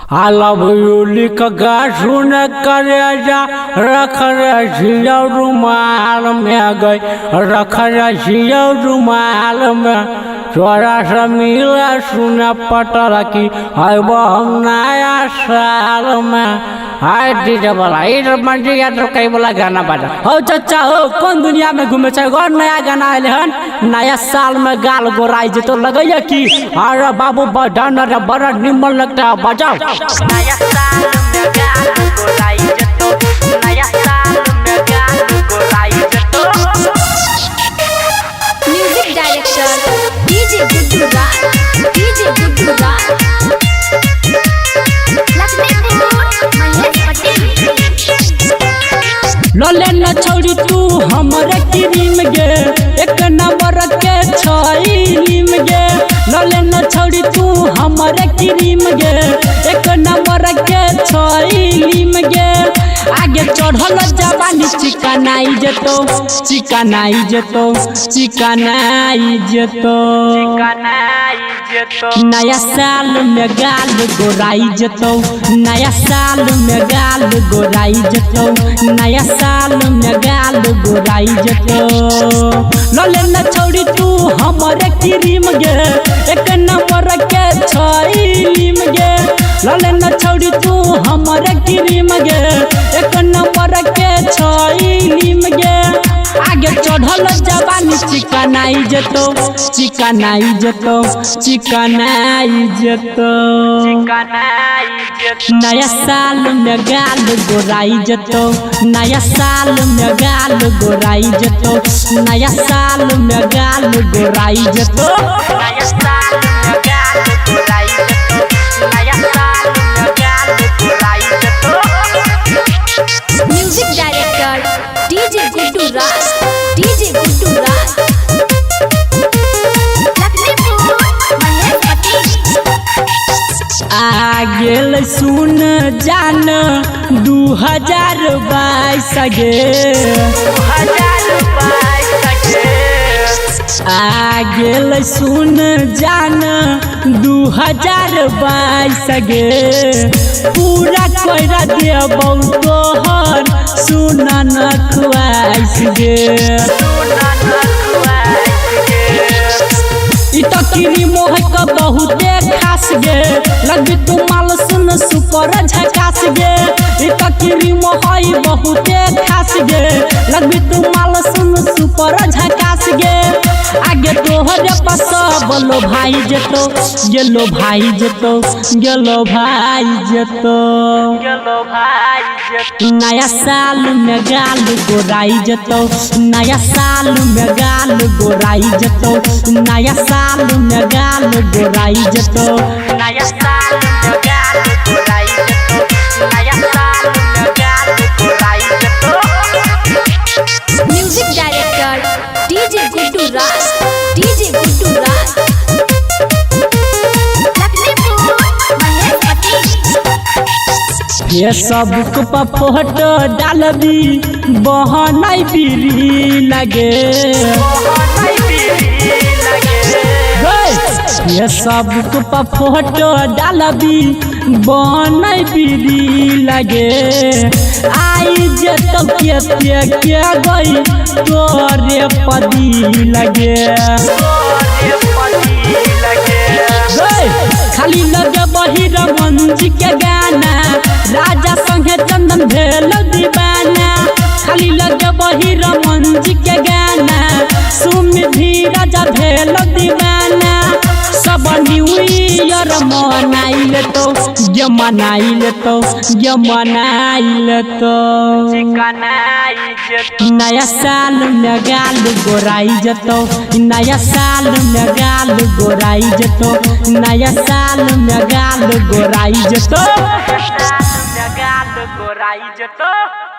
लिख सुन करे जा रख रसिया रुमाल में गई रख रसिया रुमाल में चोरा से मिला सुन पटल की अब हम नया साल में हाय डीजे वाला इधर मंजिया तो कई वाला गाना बजा हो चाचा हो कौन दुनिया में घूमे चाहे और नया गाना आए हन नया साल में गाल गोराई जे तो लगैया की अरे बाबू बड़न रे बड़ा निमन लगता है बजाओ नया साल में गाल गोराई जे तो नया साल में गाल गोराई जे तो म्यूजिक डायरेक्टर डीजे गुड्डू राज डीजे गुड्डू राज लले न छोड़ी तू हमरे क्रीम गे एक नंबर के छईलीम गे लले न छोड़ी तू हमरे क्रीम गे एक नंबर के छईलीम गे आगे चढ़ल जवानी चिकनाई जेतो चिकनाई जेतो चिकनाई जेतो कनाई जे तो नया साल में गाल गोराई जेतो नया साल में गाल गोराई जेतो नया साल में गाल गोराई जेतो लले न छोड़ी तू हमरे क्रीम गे एक नंबर के छईलीम गे लले न छोड़ी तू हमरे क्रीम गे एक नंबर के छईलीम गे आगे चढ़ल जवानी चिकनाई जेतो चिकनाई जेतो चिकनाई जेतो कनाई जे तो नया साल में गाल गोराई जेतो नया साल में गाल गोराई जेतो नया साल में गाल गोराई जेतो नया साल में गाल गोराई जे तो नया साल में गाल गोराई जे तो म्यूजिक डायरेक्टर डीजे गुड्डू राज डीजे गुड्डू राज आ गेल सुन जान 2022 गे 2022 आ गेल सुन जान 2022 गे पूरा कोइरा देबौ तोहर सुन न ख्वाइश गे इ तो किरी मोह का बहुते खास गे लगी तू माल सुन सुपर झकास गे इ तो किरी मोह बहुते खास गे लगी तू माल सुन सुपर झकास गे आगे तोहरे पास बोलो भाई जेतो गेलो भाई जेतो गेलो भाई जेतो गेलो भाई जे तो नया साल में गाल गोराई जेतो नया साल में गाल गोराई जेतो नया साल में गाल गोराई जेतो नया साल में गाल गोराई जे तो नया साल में गाल गोराई जे तो म्यूजिक डायरेक्टर डीजे गुड्डू राज डीजे गुड्डू राज ये सब पर फोटो डालबी बहनाई बीरी लगे ये सब पर फोटो डालबी बहनाई बीरी लगे आई जे तो के गई तोरे पदी लगे खाली लगे बहिर मंजी के गाना राजा संगे चंदन भेल दीवाना खाली लगे बहिर मंजी के गाना सुमिधि राजा भेल दीवाना सब न्यू ईयर मनाइल तो ये मनाइल तो ये मनाइल तो कनाई जे तो नया साल में गाल गोराई जेतो नया साल में गाल गोराई जेतो नया साल में गाल गोराई जेतो नया साल में गाल गोराई जे तो